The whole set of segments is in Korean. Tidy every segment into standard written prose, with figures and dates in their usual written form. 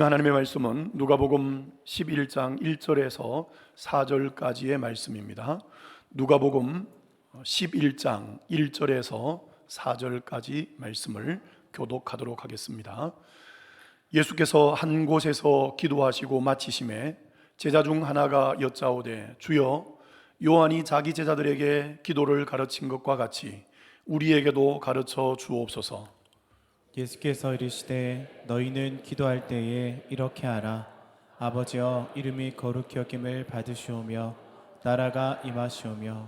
하나님의 말씀은 누가복음 11장 1절에서 4절까지의 말씀입니다. 누가복음 11장 1절에서 4절까지 말씀을 교독하도록 하겠습니다. 예수께서 한 곳에서 기도하시고 마치심에 제자 중 하나가 여짜오되 주여, 요한이 자기 제자들에게 기도를 가르친 것과 같이 우리에게도 가르쳐 주옵소서. 예수께서 이르시되 너희는 기도할 때에 이렇게 하라. 아버지여, 이름이 거룩히 여김을 받으시오며 나라가 임하시오며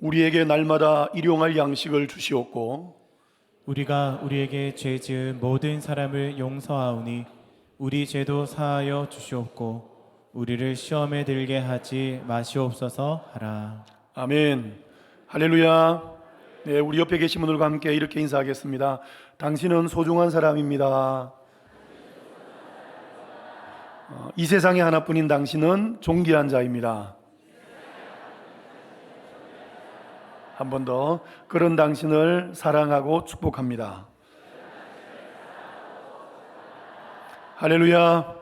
우리에게 날마다 일용할 양식을 주시옵고 우리가 우리에게 죄 지은 모든 사람을 용서하오니 우리 죄도 사하여 주시옵고 우리를 시험에 들게 하지 마시옵소서 하라. 아멘. 할렐루야. 네, 우리 옆에 계신 분들과 함께 이렇게 인사하겠습니다. 당신은 소중한 사람입니다. 이 세상에 하나뿐인 당신은 존귀한 자입니다. 한 번 더, 그런 당신을 사랑하고 축복합니다. 할렐루야.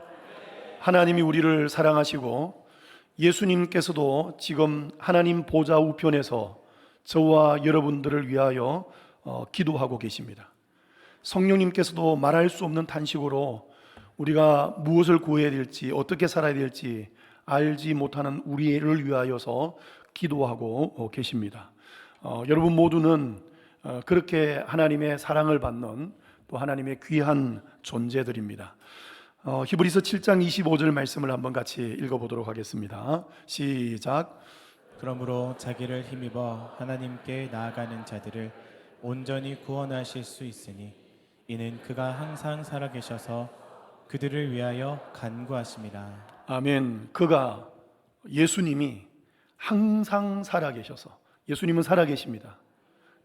하나님이 우리를 사랑하시고 예수님께서도 지금 하나님 보좌 우편에서 저와 여러분들을 위하여 기도하고 계십니다. 성령님께서도 말할 수 없는 탄식으로 우리가 무엇을 구해야 될지, 어떻게 살아야 될지 알지 못하는 우리를 위하여서 기도하고 계십니다. 여러분 모두는 그렇게 하나님의 사랑을 받는 또 하나님의 귀한 존재들입니다. 히브리서 7장 25절 말씀을 한번 같이 읽어보도록 하겠습니다. 시작. 그러므로 자기를 힘입어 하나님께 나아가는 자들을 온전히 구원하실 수 있으니 이는 그가 항상 살아계셔서 그들을 위하여 간구하심이라. 아멘. 그가, 예수님이 항상 살아계셔서, 예수님은 살아계십니다.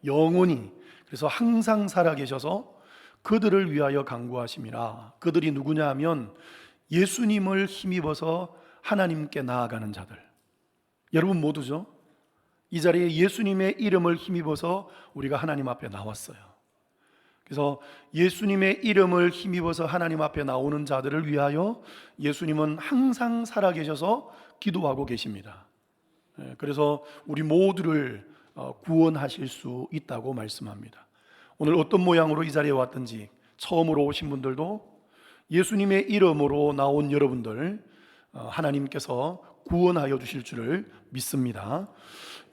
영원히. 그래서 항상 살아계셔서 그들을 위하여 간구하심이라. 그들이 누구냐 하면 예수님을 힘입어서 하나님께 나아가는 자들, 여러분 모두죠. 이 자리에 예수님의 이름을 힘입어서 우리가 하나님 앞에 나왔어요. 그래서 예수님의 이름을 힘입어서 하나님 앞에 나오는 자들을 위하여 예수님은 항상 살아계셔서 기도하고 계십니다. 그래서 우리 모두를 구원하실 수 있다고 말씀합니다. 오늘 어떤 모양으로 이 자리에 왔든지 처음으로 오신 분들도 예수님의 이름으로 나온 여러분들 하나님께서 구원하여 주실 줄을 믿습니다.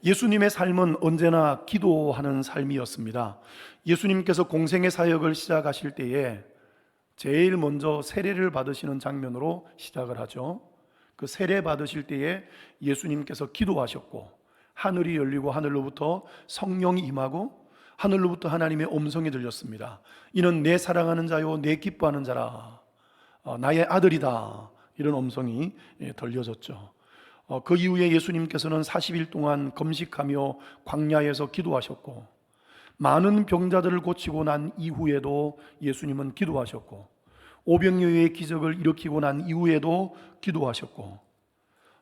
예수님의 삶은 언제나 기도하는 삶이었습니다. 예수님께서 공생의 사역을 시작하실 때에 제일 먼저 세례를 받으시는 장면으로 시작을 하죠. 그 세례 받으실 때에 예수님께서 기도하셨고 하늘이 열리고 하늘로부터 성령이 임하고 하늘로부터 하나님의 음성이 들렸습니다. 이는 내 사랑하는 자요 내 기뻐하는 자라, 나의 아들이다, 이런 음성이 들려졌죠. 그 이후에 예수님께서는 40일 동안 금식하며 광야에서 기도하셨고 많은 병자들을 고치고 난 이후에도 예수님은 기도하셨고 오병이어의 기적을 일으키고 난 이후에도 기도하셨고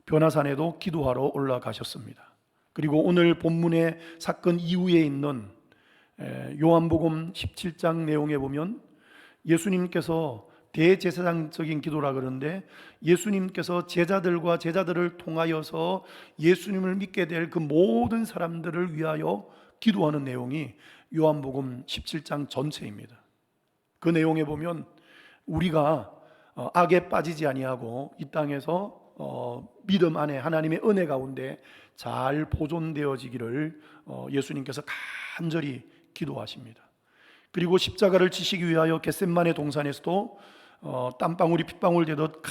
변화산에도 기도하러 올라가셨습니다. 그리고 오늘 본문의 사건 이후에 있는 요한복음 17장 내용에 보면 예수님께서 대제사장적인 기도라 그러는데 예수님께서 제자들과 제자들을 통하여서 예수님을 믿게 될 그 모든 사람들을 위하여 기도하는 내용이 요한복음 17장 전체입니다. 그 내용에 보면 우리가 악에 빠지지 아니하고 이 땅에서 믿음 안에 하나님의 은혜 가운데 잘 보존되어지기를 예수님께서 간절히 기도하십니다. 그리고 십자가를 지시기 위하여 겟셋마네 동산에서도 땀방울이 핏방울 되듯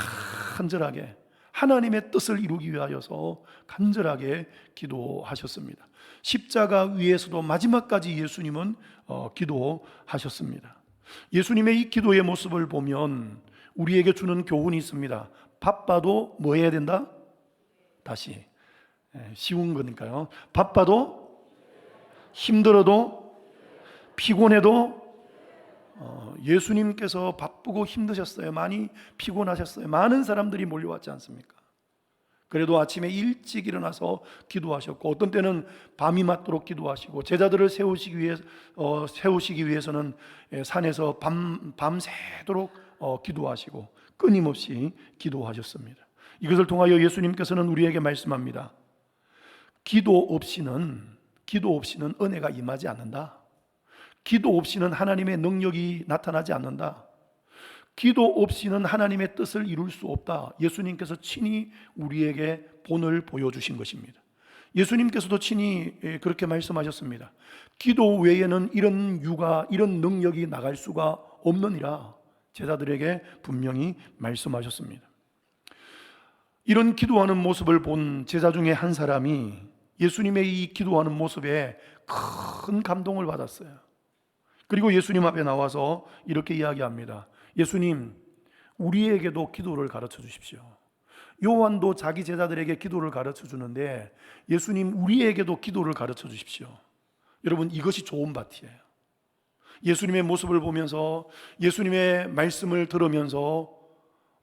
간절하게 하나님의 뜻을 이루기 위하여서 간절하게 기도하셨습니다. 십자가 위에서도 마지막까지 예수님은 기도하셨습니다. 예수님의 이 기도의 모습을 보면 우리에게 주는 교훈이 있습니다. 바빠도 뭐 해야 된다? 다시, 쉬운 거니까요. 바빠도, 힘들어도, 피곤해도, 예수님께서 바쁘고 힘드셨어요. 많이 피곤하셨어요. 많은 사람들이 몰려왔지 않습니까? 그래도 아침에 일찍 일어나서 기도하셨고 어떤 때는 밤이 맞도록 기도하시고 제자들을 세우시기 위해서는 산에서 밤새도록 기도하시고 끊임없이 기도하셨습니다. 이것을 통하여 예수님께서는 우리에게 말씀합니다. 기도 없이는 은혜가 임하지 않는다. 기도 없이는 하나님의 능력이 나타나지 않는다. 기도 없이는 하나님의 뜻을 이룰 수 없다. 예수님께서 친히 우리에게 본을 보여주신 것입니다. 예수님께서도 친히 그렇게 말씀하셨습니다. 기도 외에는 이런 유가, 이런 능력이 나갈 수가 없느니라 제자들에게 분명히 말씀하셨습니다. 이런 기도하는 모습을 본 제자 중에 한 사람이 예수님의 이 기도하는 모습에 큰 감동을 받았어요. 그리고 예수님 앞에 나와서 이렇게 이야기합니다. 예수님, 우리에게도 기도를 가르쳐 주십시오. 요한도 자기 제자들에게 기도를 가르쳐 주는데 예수님, 우리에게도 기도를 가르쳐 주십시오. 여러분, 이것이 좋은 밭이에요. 예수님의 모습을 보면서, 예수님의 말씀을 들으면서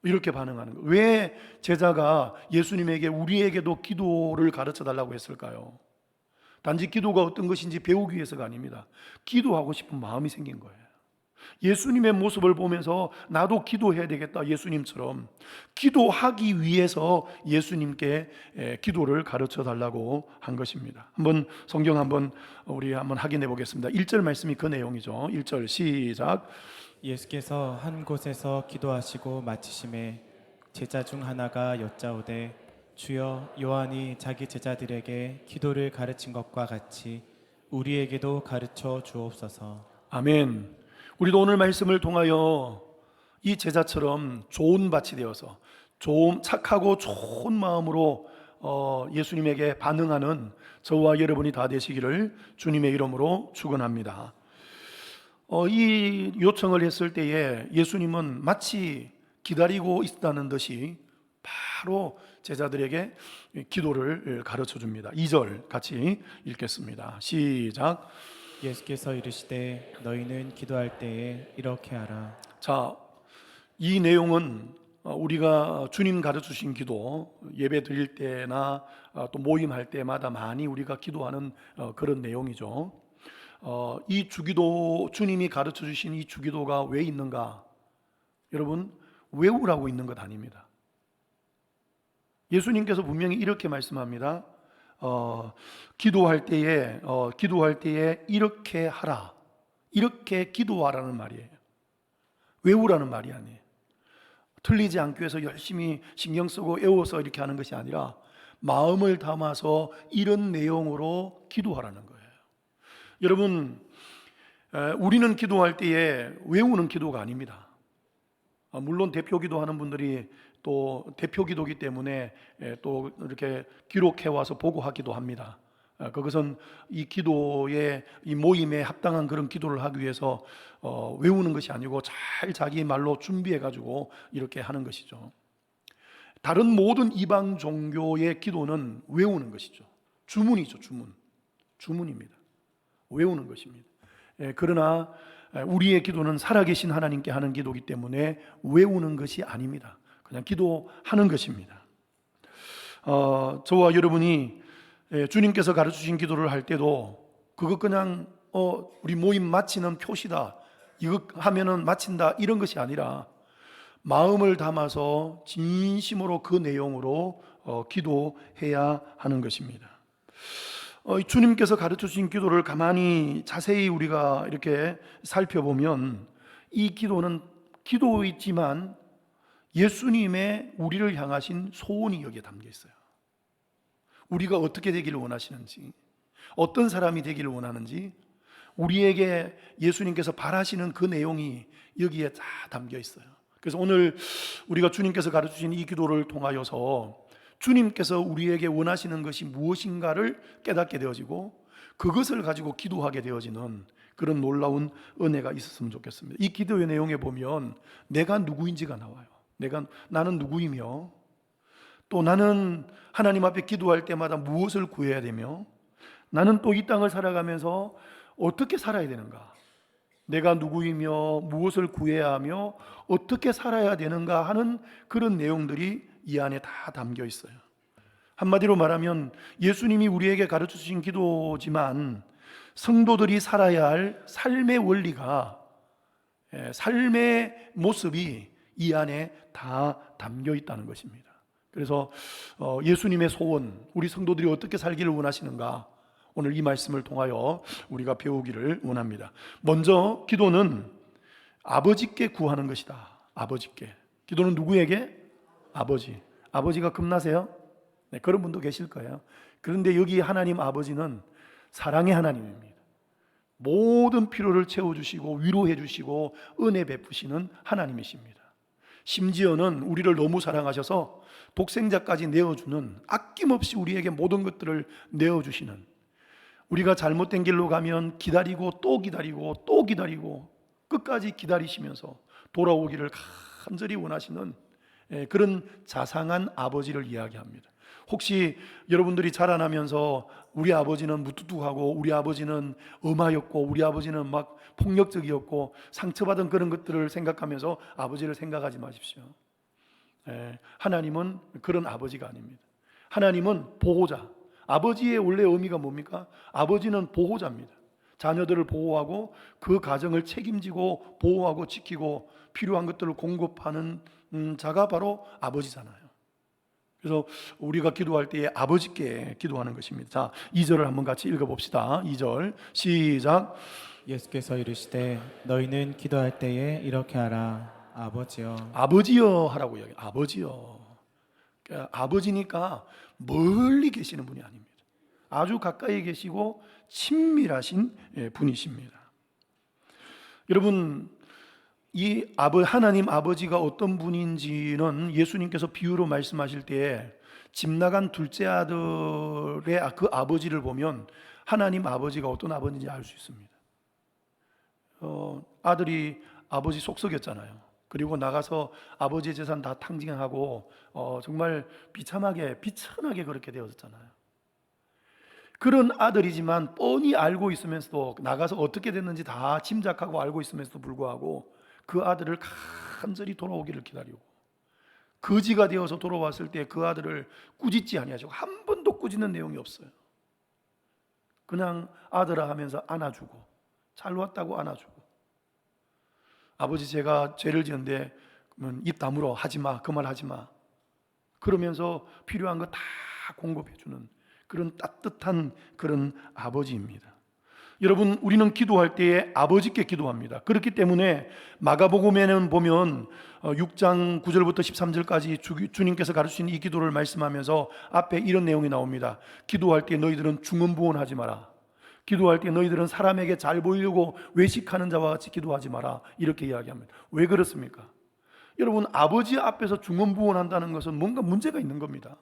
이렇게 반응하는 거예요. 왜 제자가 예수님에게 우리에게도 기도를 가르쳐 달라고 했을까요? 단지 기도가 어떤 것인지 배우기 위해서가 아닙니다. 기도하고 싶은 마음이 생긴 거예요. 예수님의 모습을 보면서 나도 기도해야 되겠다, 예수님처럼 기도하기 위해서 예수님께 기도를 가르쳐 달라고 한 것입니다. 한번 성경 우리 한번 확인해 보겠습니다. 1절 말씀이 그 내용이죠. 1절 시작. 예수께서 한 곳에서 기도하시고 마치심에 제자 중 하나가 여짜오되 주여, 요한이 자기 제자들에게 기도를 가르친 것과 같이 우리에게도 가르쳐 주옵소서. 아멘. 우리도 오늘 말씀을 통하여 이 제자처럼 좋은 밭이 되어서 착하고 좋은 마음으로 예수님에게 반응하는 저와 여러분이 다 되시기를 주님의 이름으로 축원합니다. 이 요청을 했을 때에 예수님은 마치 기다리고 있다는 듯이 바로 제자들에게 기도를 가르쳐 줍니다. 2절 같이 읽겠습니다. 시작. 예수께서 이르시되 너희는 기도할 때에 이렇게 하라. 자, 이 내용은 우리가 주님 가르쳐 주신 기도, 예배 드릴 때나 또 모임할 때마다 많이 우리가 기도하는 그런 내용이죠. 이 주기도, 주님이 가르쳐 주신 이 주기도가 왜 있는가? 여러분, 외우라고 있는 것 아닙니다. 예수님께서 분명히 이렇게 말씀합니다. 기도할 때에 이렇게 하라, 이렇게 기도하라는 말이에요. 외우라는 말이 아니에요. 틀리지 않기 위해서 열심히 신경 쓰고 애워서 이렇게 하는 것이 아니라 마음을 담아서 이런 내용으로 기도하라는 거예요. 여러분, 우리는 기도할 때에 외우는 기도가 아닙니다. 물론 대표 기도하는 분들이 또 대표 기도기 때문에 또 이렇게 기록해 와서 보고하기도 합니다. 그것은 이 기도에, 이 모임에 합당한 그런 기도를 하기 위해서 외우는 것이 아니고 잘 자기 말로 준비해 가지고 이렇게 하는 것이죠. 다른 모든 이방 종교의 기도는 외우는 것이죠. 주문이죠. 주문입니다. 외우는 것입니다. 그러나 우리의 기도는 살아계신 하나님께 하는 기도이기 때문에 외우는 것이 아닙니다. 그냥 기도하는 것입니다. 저와 여러분이 주님께서 가르치신 기도를 할 때도 그거 그냥 우리 모임 마치는 표시다, 이거 하면은 마친다, 이런 것이 아니라 마음을 담아서 진심으로 그 내용으로 기도해야 하는 것입니다. 주님께서 가르쳐 주신 기도를 가만히 자세히 우리가 이렇게 살펴보면 이 기도는 기도이지만 예수님의 우리를 향하신 소원이 여기에 담겨 있어요. 우리가 어떻게 되기를 원하시는지, 어떤 사람이 되기를 원하는지, 우리에게 예수님께서 바라시는 그 내용이 여기에 다 담겨 있어요. 그래서 오늘 우리가 주님께서 가르쳐 주신 이 기도를 통하여서 주님께서 우리에게 원하시는 것이 무엇인가를 깨닫게 되어지고 그것을 가지고 기도하게 되어지는 그런 놀라운 은혜가 있었으면 좋겠습니다. 이 기도의 내용에 보면 내가 누구인지가 나와요. 나는 누구이며, 또 나는 하나님 앞에 기도할 때마다 무엇을 구해야 되며, 나는 또 이 땅을 살아가면서 어떻게 살아야 되는가, 내가 누구이며 무엇을 구해야 하며 어떻게 살아야 되는가 하는 그런 내용들이 이 안에 다 담겨 있어요. 한마디로 말하면 예수님이 우리에게 가르쳐 주신 기도지만 성도들이 살아야 할 삶의 원리가 삶의 모습이 이 안에 다 담겨 있다는 것입니다. 그래서 예수님의 소원, 우리 성도들이 어떻게 살기를 원하시는가, 오늘 이 말씀을 통하여 우리가 배우기를 원합니다. 먼저 기도는 아버지께 구하는 것이다. 아버지께. 기도는 누구에게? 아버지. 아버지가 겁나세요? 네, 그런 분도 계실 거예요. 그런데 여기 하나님 아버지는 사랑의 하나님입니다. 모든 필요를 채워주시고 위로해 주시고 은혜 베푸시는 하나님이십니다. 심지어는 우리를 너무 사랑하셔서 독생자까지 내어주는, 아낌없이 우리에게 모든 것들을 내어주시는, 우리가 잘못된 길로 가면 기다리고 또 기다리고 또 기다리고 끝까지 기다리시면서 돌아오기를 간절히 원하시는 그런 자상한 아버지를 이야기합니다. 혹시 여러분들이 자라나면서 우리 아버지는 무뚝뚝하고 우리 아버지는 엄하였고 우리 아버지는 막 폭력적이었고 상처받은 그런 것들을 생각하면서 아버지를 생각하지 마십시오. 하나님은 그런 아버지가 아닙니다. 하나님은 보호자. 아버지의 원래 의미가 뭡니까? 아버지는 보호자입니다. 자녀들을 보호하고 그 가정을 책임지고 보호하고 지키고 필요한 것들을 공급하는 자가 바로 아버지잖아요. 그래서 우리가 기도할 때에 아버지께 기도하는 것입니다. 자, 2절을 한번 같이 읽어봅시다. 2절 시작. 예수께서 이르시되 너희는 기도할 때에 이렇게 하라. 아버지여. 아버지여 하라고 이야기해요. 아버지여. 그러니까 아버지니까 멀리 계시는 분이 아닙니다. 아주 가까이 계시고 친밀하신 분이십니다. 여러분, 이 하나님 아버지가 어떤 분인지는 예수님께서 비유로 말씀하실 때에 집 나간 둘째 아들의 그 아버지를 보면 하나님 아버지가 어떤 아버지인지 알 수 있습니다. 아들이 아버지 속썩였잖아요. 그리고 나가서 아버지의 재산 다 탕진하고 정말 비천하게 그렇게 되었잖아요. 그런 아들이지만 뻔히 알고 있으면서도, 나가서 어떻게 됐는지 다 짐작하고 알고 있으면서도 불구하고 그 아들을 간절히 돌아오기를 기다리고, 거지가 되어서 돌아왔을 때 그 아들을 꾸짖지 아니하시고, 한 번도 꾸짖는 내용이 없어요. 그냥 아들아 하면서 안아주고, 잘 왔다고 안아주고, 아버지 제가 죄를 지었는데 입 다물어, 하지마, 그 말 하지마, 그러면서 필요한 거 다 공급해주는 그런 따뜻한 그런 아버지입니다. 여러분, 우리는 기도할 때에 아버지께 기도합니다. 그렇기 때문에 마가복음에는 보면 6장 9절부터 13절까지 주님께서 가르치신 이 기도를 말씀하면서 앞에 이런 내용이 나옵니다. 기도할 때 너희들은 중언부언하지 마라. 기도할 때 너희들은 사람에게 잘 보이려고 외식하는 자와 같이 기도하지 마라. 이렇게 이야기합니다. 왜 그렇습니까? 여러분, 아버지 앞에서 중언부언한다는 것은 뭔가 문제가 있는 겁니다.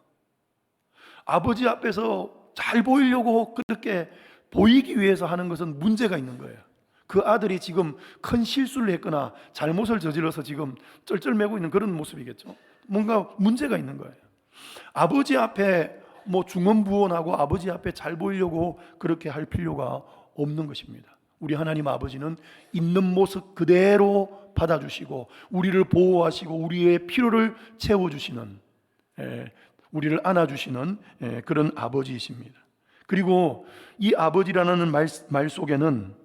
아버지 앞에서 잘 보이려고 그렇게 보이기 위해서 하는 것은 문제가 있는 거예요. 그 아들이 지금 큰 실수를 했거나 잘못을 저질러서 지금 쩔쩔매고 있는 그런 모습이겠죠. 뭔가 문제가 있는 거예요. 아버지 앞에 중언부언하고 아버지 앞에 잘 보이려고 그렇게 할 필요가 없는 것입니다. 우리 하나님 아버지는 있는 모습 그대로 받아주시고 우리를 보호하시고 우리의 필요를 채워주시는, 우리를 안아주시는 그런 아버지이십니다. 그리고 이 아버지라는 말 속에는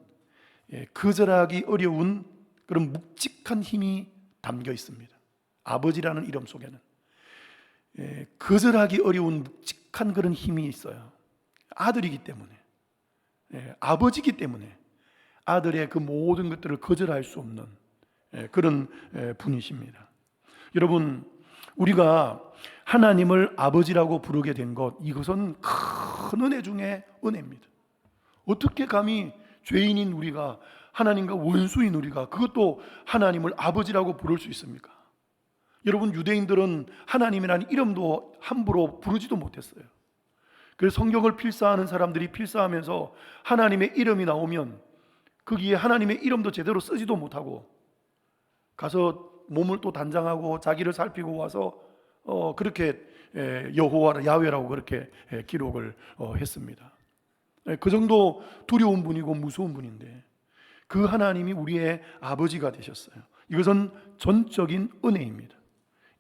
거절하기 어려운 그런 묵직한 힘이 담겨 있습니다. 아버지라는 이름 속에는 거절하기 어려운 묵직한 그런 힘이 있어요. 아들이기 때문에, 아버지이기 때문에 아들의 그 모든 것들을 거절할 수 없는 그런 분이십니다. 여러분, 우리가 하나님을 아버지라고 부르게 된 것, 이것은 큰 은혜 중에 은혜입니다. 어떻게 감히 죄인인 우리가, 하나님과 원수인 우리가 그것도 하나님을 아버지라고 부를 수 있습니까? 여러분, 유대인들은 하나님이라는 이름도 함부로 부르지도 못했어요. 그래서 성경을 필사하는 사람들이 필사하면서 하나님의 이름이 나오면 거기에 하나님의 이름도 제대로 쓰지도 못하고 가서 몸을 또 단장하고 자기를 살피고 와서 그렇게 여호와 야훼라고 그렇게 기록을 했습니다. 그 정도 두려운 분이고 무서운 분인데 그 하나님이 우리의 아버지가 되셨어요. 이것은 전적인 은혜입니다.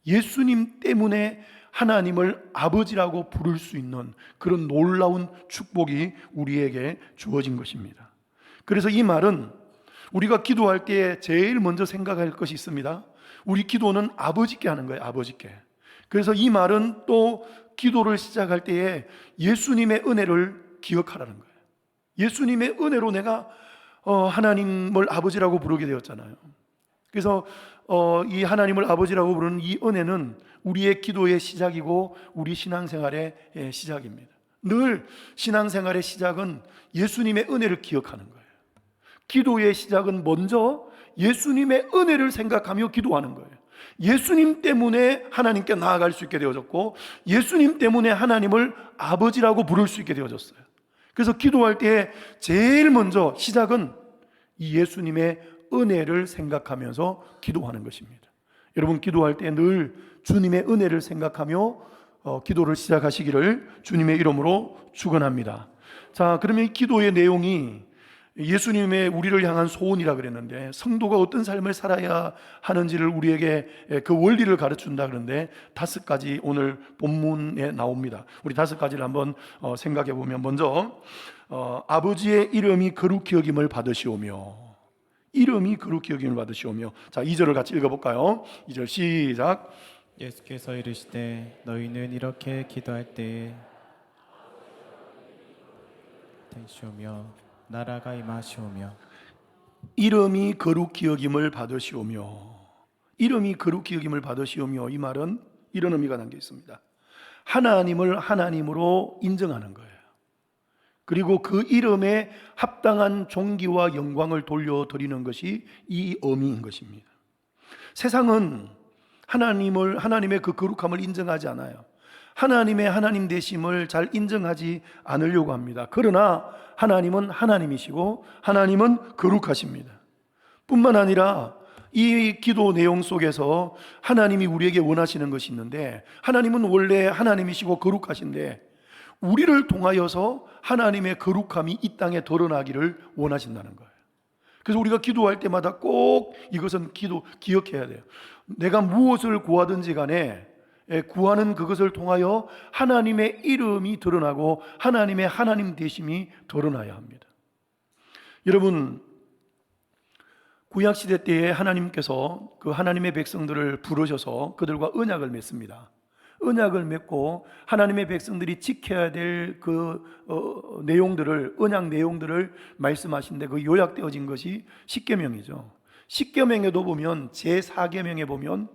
예수님 때문에 하나님을 아버지라고 부를 수 있는 그런 놀라운 축복이 우리에게 주어진 것입니다. 그래서 이 말은 우리가 기도할 때 제일 먼저 생각할 것이 있습니다. 우리 기도는 아버지께 하는 거예요. 아버지께. 그래서 이 말은 또 기도를 시작할 때에 예수님의 은혜를 기억하라는 거예요. 예수님의 은혜로 내가 하나님을 아버지라고 부르게 되었잖아요. 그래서 이 하나님을 아버지라고 부르는 이 은혜는 우리의 기도의 시작이고 우리 신앙생활의 시작입니다. 늘 신앙생활의 시작은 예수님의 은혜를 기억하는 거예요. 기도의 시작은 먼저 예수님의 은혜를 생각하며 기도하는 거예요. 예수님 때문에 하나님께 나아갈 수 있게 되어졌고 예수님 때문에 하나님을 아버지라고 부를 수 있게 되어졌어요. 그래서 기도할 때 제일 먼저 시작은 이 예수님의 은혜를 생각하면서 기도하는 것입니다. 여러분 기도할 때 늘 주님의 은혜를 생각하며 기도를 시작하시기를 주님의 이름으로 축원합니다. 자, 그러면 이 기도의 내용이 예수님의 우리를 향한 소원이라 그랬는데 성도가 어떤 삶을 살아야 하는지를 우리에게 그 원리를 가르친다 그러는데 5가지 오늘 본문에 나옵니다. 우리 5가지를 한번 생각해 보면 먼저 아버지의 이름이 거룩히 여김을 받으시오며 이름이 거룩히 여김을 받으시오며 자 2절을 같이 읽어볼까요? 2절 시작. 예수께서 이르시되 너희는 이렇게 기도할 때에 되시오며 나라가 임하시오며 이름이 거룩히 여김을 받으시오며 이름이 거룩히 여김을 받으시오며 이 말은 이런 의미가 담겨 있습니다. 하나님을 하나님으로 인정하는 거예요. 그리고 그 이름에 합당한 존귀와 영광을 돌려드리는 것이 이 의미인 것입니다. 세상은 하나님의 그 거룩함을 인정하지 않아요. 하나님의 하나님 되심을 잘 인정하지 않으려고 합니다. 그러나 하나님은 하나님이시고 하나님은 거룩하십니다. 뿐만 아니라 이 기도 내용 속에서 하나님이 우리에게 원하시는 것이 있는데 하나님은 원래 하나님이시고 거룩하신데 우리를 통하여서 하나님의 거룩함이 이 땅에 드러나기를 원하신다는 거예요. 그래서 우리가 기도할 때마다 꼭 이것은 기억해야 돼요. 내가 무엇을 구하든지 간에 구하는 그것을 통하여 하나님의 이름이 드러나고 하나님의 하나님 되심이 드러나야 합니다. 여러분 구약시대 때에 하나님께서 그 하나님의 백성들을 부르셔서 그들과 언약을 맺습니다. 언약을 맺고 하나님의 백성들이 지켜야 될 그 내용들을 언약 내용들을 말씀하신데 그 요약되어진 것이 십계명이죠. 십계명에도 보면 제4계명에 보면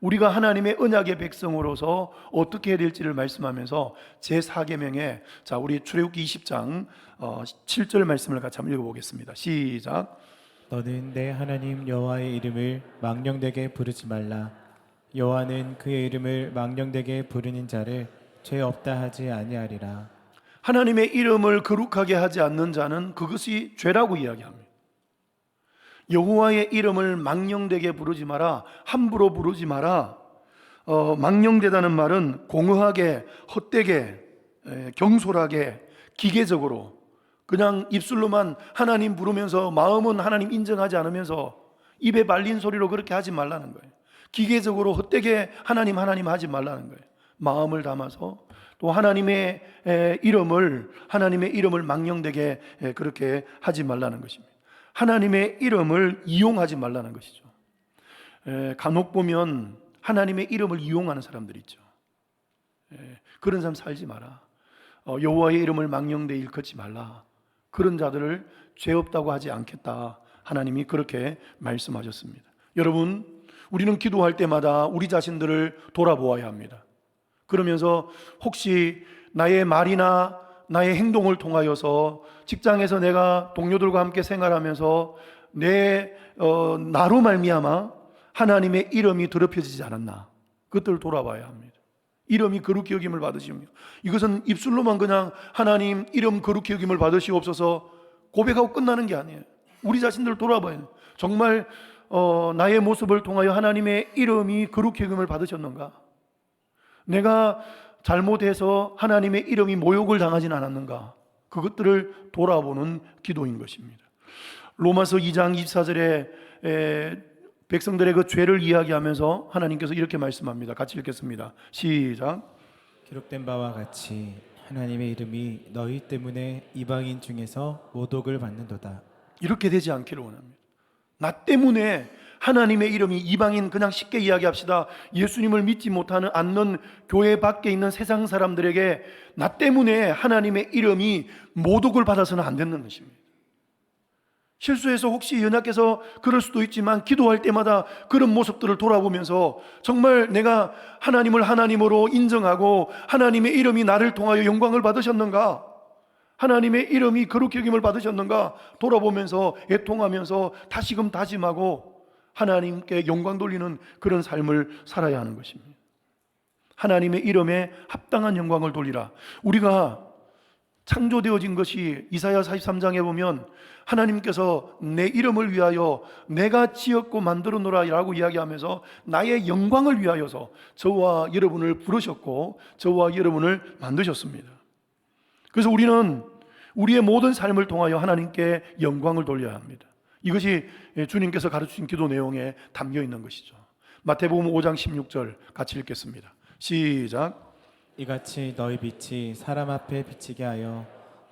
우리가 하나님의 언약의 백성으로서 어떻게 해야 될지를 말씀하면서 제4계명에 자 우리 출애굽기 20장 7절 말씀을 같이 한번 읽어보겠습니다. 시작. 너는 내 하나님 여호와의 이름을 망령되게 부르지 말라. 여호와는 그의 이름을 망령되게 부르는 자를 죄 없다 하지 아니하리라. 하나님의 이름을 거룩하게 하지 않는 자는 그것이 죄라고 이야기합니다. 여호와의 이름을 망령되게 부르지 마라. 함부로 부르지 마라. 망령되다는 말은 공허하게, 헛되게, 경솔하게, 기계적으로 그냥 입술로만 하나님 부르면서 마음은 하나님 인정하지 않으면서 입에 발린 소리로 그렇게 하지 말라는 거예요. 기계적으로 헛되게 하나님 하지 말라는 거예요. 마음을 담아서 또 하나님의 이름을 망령되게 그렇게 하지 말라는 것입니다. 하나님의 이름을 이용하지 말라는 것이죠. 간혹 보면 하나님의 이름을 이용하는 사람들이 있죠. 그런 삶 살지 마라. 여호와의 이름을 망령되이 일컫지 말라. 그런 자들을 죄 없다고 하지 않겠다. 하나님이 그렇게 말씀하셨습니다. 여러분, 우리는 기도할 때마다 우리 자신들을 돌아보아야 합니다. 그러면서 혹시 나의 말이나 나의 행동을 통하여서 직장에서 내가 동료들과 함께 생활하면서 나로 말미암아 하나님의 이름이 더럽혀지지 않았나, 그것들을 돌아봐야 합니다. 이름이 거룩히 여김을 받으시며, 이것은 입술로만 그냥 하나님 이름 거룩히 여김을 받으시옵소서 고백하고 끝나는 게 아니에요. 우리 자신들을 돌아봐야 돼요. 정말 나의 모습을 통하여 하나님의 이름이 거룩히 여김을 받으셨는가? 내가 잘못해서 하나님의 이름이 모욕을 당하지는 않았는가? 그것들을 돌아보는 기도인 것입니다. 로마서 2장 24절에 백성들의 그 죄를 이야기하면서 하나님께서 이렇게 말씀합니다. 같이 읽겠습니다. 시작. 기록된 바와 같이 하나님의 이름이 너희 때문에 이방인 중에서 모독을 받는도다. 이렇게 되지 않기를 원합니다. 나 때문에 하나님의 이름이 이방인, 그냥 쉽게 이야기합시다, 예수님을 믿지 못하는 않는 교회 밖에 있는 세상 사람들에게 나 때문에 하나님의 이름이 모독을 받아서는 안 되는 것입니다. 실수해서 혹시 연약해서 그럴 수도 있지만 기도할 때마다 그런 모습들을 돌아보면서 정말 내가 하나님을 하나님으로 인정하고 하나님의 이름이 나를 통하여 영광을 받으셨는가, 하나님의 이름이 거룩히 여김을 받으셨는가 돌아보면서 애통하면서 다시금 다짐하고 하나님께 영광 돌리는 그런 삶을 살아야 하는 것입니다. 하나님의 이름에 합당한 영광을 돌리라. 우리가 창조되어진 것이 이사야 43장에 보면 하나님께서 내 이름을 위하여 내가 지었고 만들어 놓으라라고 이야기하면서 나의 영광을 위하여서 저와 여러분을 부르셨고 저와 여러분을 만드셨습니다. 그래서 우리는 우리의 모든 삶을 통하여 하나님께 영광을 돌려야 합니다. 이것이 주님께서 가르치신 기도 내용에 담겨 있는 것이죠. 마태복음 5장 16절 같이 읽겠습니다. 시작. 이같이 너희 빛이 사람 앞에 비치게 하여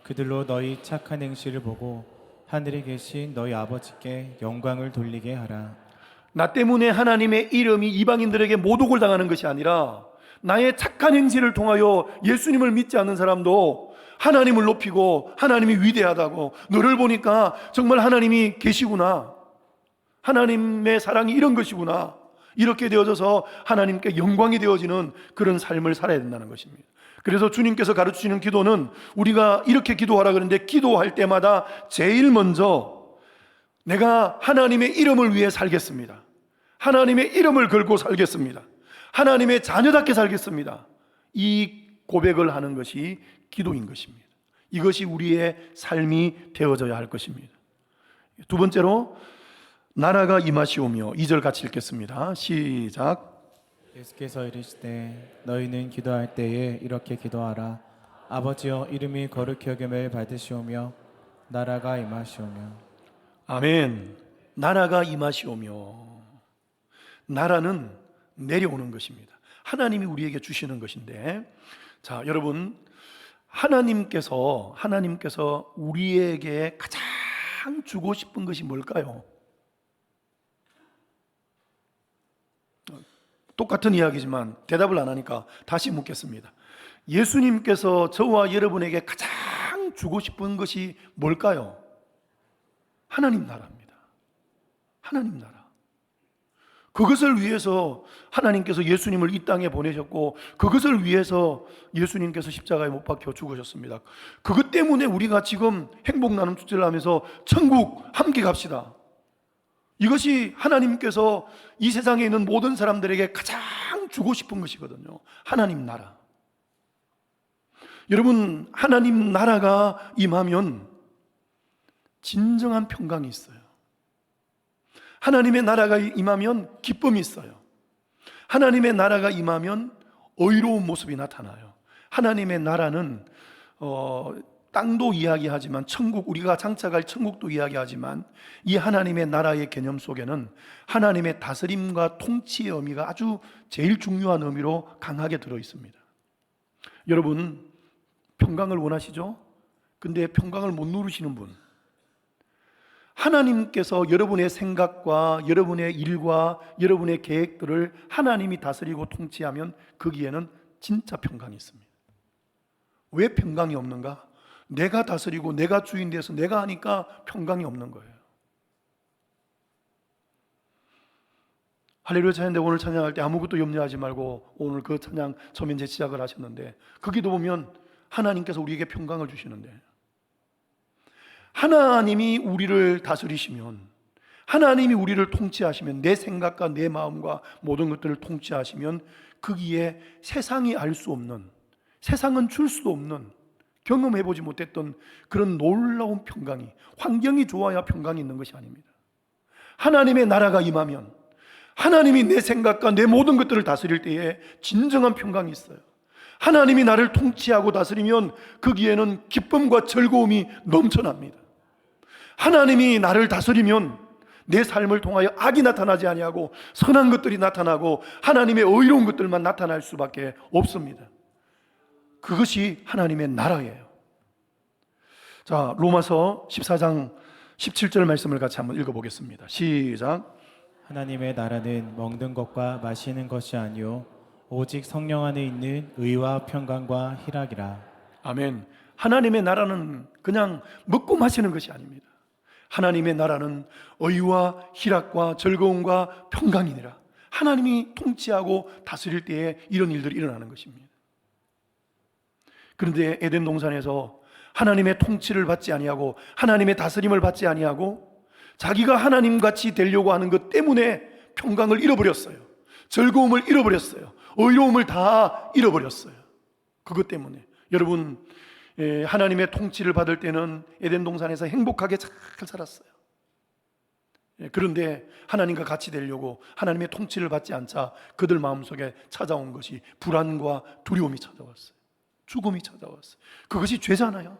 그들로 너희 착한 행실을 보고 하늘에 계신 너희 아버지께 영광을 돌리게 하라. 나 때문에 하나님의 이름이 이방인들에게 모독을 당하는 것이 아니라 나의 착한 행실을 통하여 예수님을 믿지 않는 사람도 하나님을 높이고 하나님이 위대하다고, 너를 보니까 정말 하나님이 계시구나, 하나님의 사랑이 이런 것이구나, 이렇게 되어져서 하나님께 영광이 되어지는 그런 삶을 살아야 된다는 것입니다. 그래서 주님께서 가르치시는 기도는 우리가 이렇게 기도하라 그러는데, 기도할 때마다 제일 먼저 내가 하나님의 이름을 위해 살겠습니다, 하나님의 이름을 걸고 살겠습니다, 하나님의 자녀답게 살겠습니다, 이 고백을 하는 것이 기도인 것입니다. 이것이 우리의 삶이 되어져야 할 것입니다. 두 번째로 나라가 임하시오며, 2절 같이 읽겠습니다. 시작. 예수께서 이르시되 너희는 기도할 때에 이렇게 기도하라. 아버지여 이름이 거룩히 여김을 받으시오며 나라가 임하시오며. 아멘. 나라가 임하시오며, 나라는 내려오는 것입니다. 하나님이 우리에게 주시는 것인데, 자 여러분, 하나님께서 우리에게 가장 주고 싶은 것이 뭘까요? 똑같은 이야기지만 대답을 안 하니까 다시 묻겠습니다. 예수님께서 저와 여러분에게 가장 주고 싶은 것이 뭘까요? 하나님 나라입니다. 하나님 나라. 그것을 위해서 하나님께서 예수님을 이 땅에 보내셨고, 그것을 위해서 예수님께서 십자가에 못 박혀 죽으셨습니다. 그것 때문에 우리가 지금 행복 나눔 축제를 하면서 천국 함께 갑시다, 이것이 하나님께서 이 세상에 있는 모든 사람들에게 가장 주고 싶은 것이거든요. 하나님 나라. 여러분, 하나님 나라가 임하면 진정한 평강이 있어요. 하나님의 나라가 임하면 기쁨이 있어요. 하나님의 나라가 임하면 의로운 모습이 나타나요. 하나님의 나라는 땅도 이야기하지만 천국, 우리가 장착할 천국도 이야기하지만 이 하나님의 나라의 개념 속에는 하나님의 다스림과 통치의 의미가 아주 제일 중요한 의미로 강하게 들어 있습니다. 여러분, 평강을 원하시죠? 근데 평강을 못 누리시는 분, 하나님께서 여러분의 생각과 여러분의 일과 여러분의 계획들을 하나님이 다스리고 통치하면 거기에는 진짜 평강이 있습니다. 왜 평강이 없는가? 내가 다스리고 내가 주인 돼서 내가 하니까 평강이 없는 거예요. 할렐루야 찬양인데 오늘 찬양할 때 아무것도 염려하지 말고 오늘 그 찬양 처음에 이제 시작을 하셨는데, 거기도 보면 하나님께서 우리에게 평강을 주시는데, 하나님이 우리를 다스리시면, 하나님이 우리를 통치하시면, 내 생각과 내 마음과 모든 것들을 통치하시면 거기에 세상이 알 수 없는, 세상은 줄 수도 없는, 경험해보지 못했던 그런 놀라운 평강이, 환경이 좋아야 평강이 있는 것이 아닙니다. 하나님의 나라가 임하면 하나님이 내 생각과 내 모든 것들을 다스릴 때에 진정한 평강이 있어요. 하나님이 나를 통치하고 다스리면 거기에는 기쁨과 즐거움이 넘쳐납니다. 하나님이 나를 다스리면 내 삶을 통하여 악이 나타나지 아니하고 선한 것들이 나타나고 하나님의 의로운 것들만 나타날 수밖에 없습니다. 그것이 하나님의 나라예요. 자, 로마서 14장 17절 말씀을 같이 한번 읽어보겠습니다. 시작. 하나님의 나라는 먹는 것과 마시는 것이 아니요 오직 성령 안에 있는 의와 평강과 희락이라. 아멘. 하나님의 나라는 그냥 먹고 마시는 것이 아닙니다. 하나님의 나라는 의와 희락과 즐거움과 평강이니라. 하나님이 통치하고 다스릴 때에 이런 일들이 일어나는 것입니다. 그런데 에덴 동산에서 하나님의 통치를 받지 아니하고 하나님의 다스림을 받지 아니하고 자기가 하나님같이 되려고 하는 것 때문에 평강을 잃어버렸어요. 즐거움을 잃어버렸어요. 의로움을 다 잃어버렸어요. 그것 때문에 여러분, 하나님의 통치를 받을 때는 에덴 동산에서 행복하게 잘 살았어요. 그런데 하나님과 같이 되려고 하나님의 통치를 받지 않자 그들 마음속에 찾아온 것이 불안과 두려움이 찾아왔어요. 죽음이 찾아왔어요. 그것이 죄잖아요.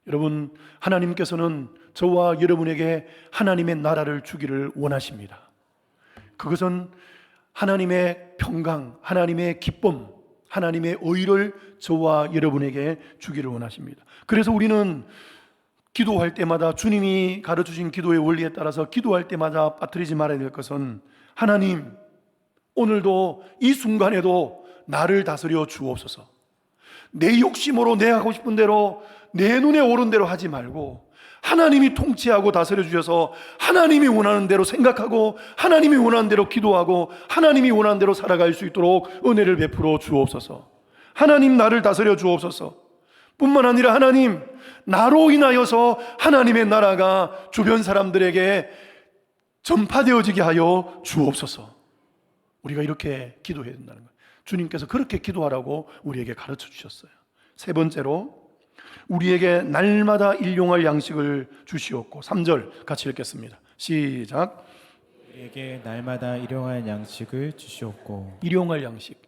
여러분, 하나님께서는 저와 여러분에게 하나님의 나라를 주기를 원하십니다. 그것은 하나님의 평강, 하나님의 기쁨, 하나님의 의를 저와 여러분에게 주기를 원하십니다. 그래서 우리는 기도할 때마다 주님이 가르쳐주신 기도의 원리에 따라서 기도할 때마다 빠뜨리지 말아야 될 것은 하나님, 오늘도 이 순간에도 나를 다스려 주옵소서. 내 욕심으로 내 하고 싶은 대로 내 눈에 오른 대로 하지 말고 하나님이 통치하고 다스려 주셔서 하나님이 원하는 대로 생각하고 하나님이 원하는 대로 기도하고 하나님이 원하는 대로 살아갈 수 있도록 은혜를 베풀어 주옵소서. 하나님, 나를 다스려 주옵소서. 뿐만 아니라 하나님, 나로 인하여서 하나님의 나라가 주변 사람들에게 전파되어지게 하여 주옵소서. 우리가 이렇게 기도해야 된다는 거예요. 주님께서 그렇게 기도하라고 우리에게 가르쳐 주셨어요. 세 번째로, 우리에게 날마다 일용할 양식을 주시옵고. 3절 같이 읽겠습니다. 시작. 우리에게 날마다 일용할 양식을 주시옵고. 일용할 양식.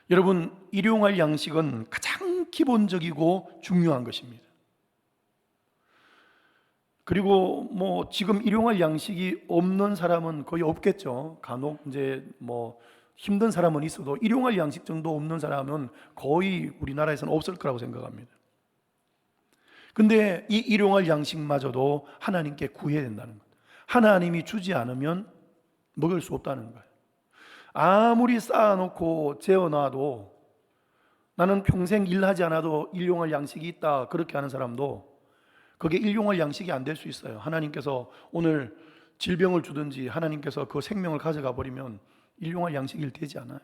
여러분, 일용할 양식은 가장 기본적이고 중요한 것입니다. 그리고 지금 일용할 양식이 없는 사람은 거의 없겠죠. 간혹 이제 힘든 사람은 있어도 일용할 양식 정도 없는 사람은 거의 우리나라에서는 없을 거라고 생각합니다. 근데 이 일용할 양식마저도 하나님께 구해야 된다는 것. 하나님이 주지 않으면 먹을 수 없다는 거예요. 아무리 쌓아놓고 재워놔도 나는 평생 일하지 않아도 일용할 양식이 있다, 그렇게 하는 사람도 그게 일용할 양식이 안 될 수 있어요. 하나님께서 오늘 질병을 주든지 하나님께서 그 생명을 가져가 버리면 일용할 양식이 되지 않아요.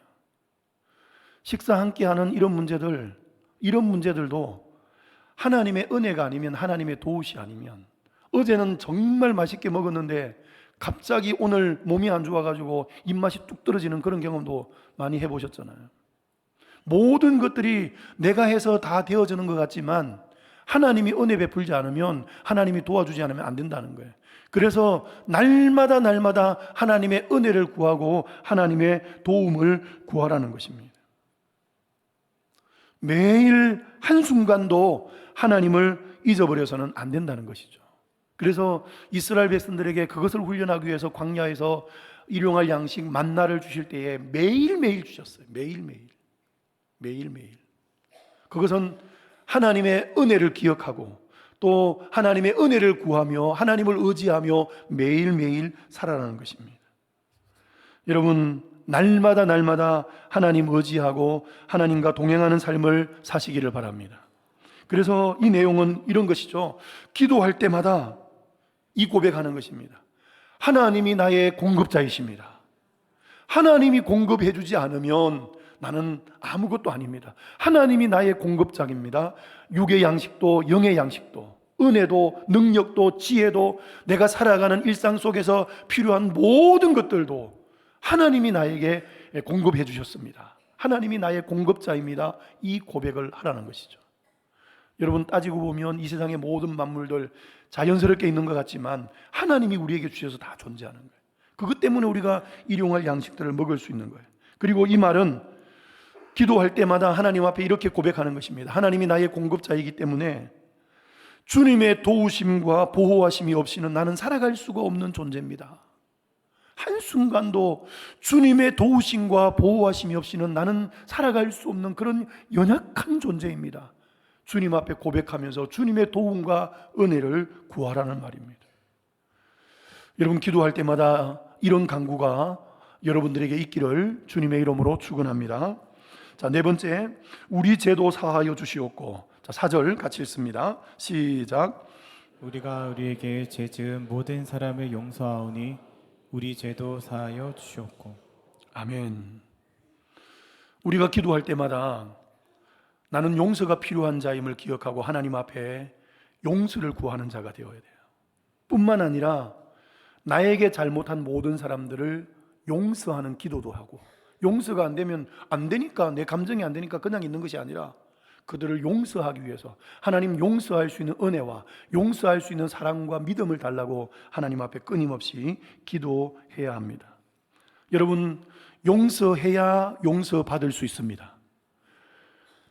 식사 함께 하는 이런 문제들도 하나님의 은혜가 아니면, 하나님의 도우시 아니면, 어제는 정말 맛있게 먹었는데 갑자기 오늘 몸이 안 좋아가지고 입맛이 뚝 떨어지는 그런 경험도 많이 해보셨잖아요. 모든 것들이 내가 해서 다 되어지는 것 같지만 하나님이 은혜 베풀지 않으면, 하나님이 도와주지 않으면 안 된다는 거예요. 그래서 날마다 하나님의 은혜를 구하고 하나님의 도움을 구하라는 것입니다. 매일 한순간도 하나님을 잊어버려서는 안 된다는 것이죠. 그래서 이스라엘 백성들에게 그것을 훈련하기 위해서 광야에서 일용할 양식 만나를 주실 때에 매일매일 주셨어요. 매일매일. 그것은 하나님의 은혜를 기억하고 또 하나님의 은혜를 구하며 하나님을 의지하며 매일매일 살아가는 것입니다. 여러분, 날마다 하나님 의지하고 하나님과 동행하는 삶을 사시기를 바랍니다. 그래서 이 내용은 이런 것이죠. 기도할 때마다 이 고백하는 것입니다. 하나님이 나의 공급자이십니다. 하나님이 공급해 주지 않으면 나는 아무것도 아닙니다. 하나님이 나의 공급자입니다. 육의 양식도 영의 양식도, 은혜도 능력도 지혜도, 내가 살아가는 일상 속에서 필요한 모든 것들도 하나님이 나에게 공급해 주셨습니다. 하나님이 나의 공급자입니다. 이 고백을 하라는 것이죠. 여러분, 따지고 보면 이 세상의 모든 만물들 자연스럽게 있는 것 같지만 하나님이 우리에게 주셔서 다 존재하는 거예요. 그것 때문에 우리가 일용할 양식들을 먹을 수 있는 거예요. 그리고 이 말은 기도할 때마다 하나님 앞에 이렇게 고백하는 것입니다. 하나님이 나의 공급자이기 때문에 주님의 도우심과 보호하심이 없이는 나는 살아갈 수가 없는 존재입니다. 한순간도 주님의 도우심과 보호하심이 없이는 나는 살아갈 수 없는 그런 연약한 존재입니다. 주님 앞에 고백하면서 주님의 도움과 은혜를 구하라는 말입니다. 여러분, 기도할 때마다 이런 간구가 여러분들에게 있기를 주님의 이름으로 축원합니다. 자, 네 번째, 우리 죄도 사하여 주시옵고. 자, 4절 같이 읽습니다. 시작. 우리가 우리에게 죄 지은 모든 사람을 용서하오니 우리 죄도 사하여 주시옵고. 아멘. 우리가 기도할 때마다 나는 용서가 필요한 자임을 기억하고 하나님 앞에 용서를 구하는 자가 되어야 돼요. 뿐만 아니라 나에게 잘못한 모든 사람들을 용서하는 기도도 하고, 용서가 안 되면 안 되니까, 내 감정이 안 되니까 그냥 있는 것이 아니라 그들을 용서하기 위해서 하나님 용서할 수 있는 은혜와 용서할 수 있는 사랑과 믿음을 달라고 하나님 앞에 끊임없이 기도해야 합니다. 여러분, 용서해야 용서받을 수 있습니다.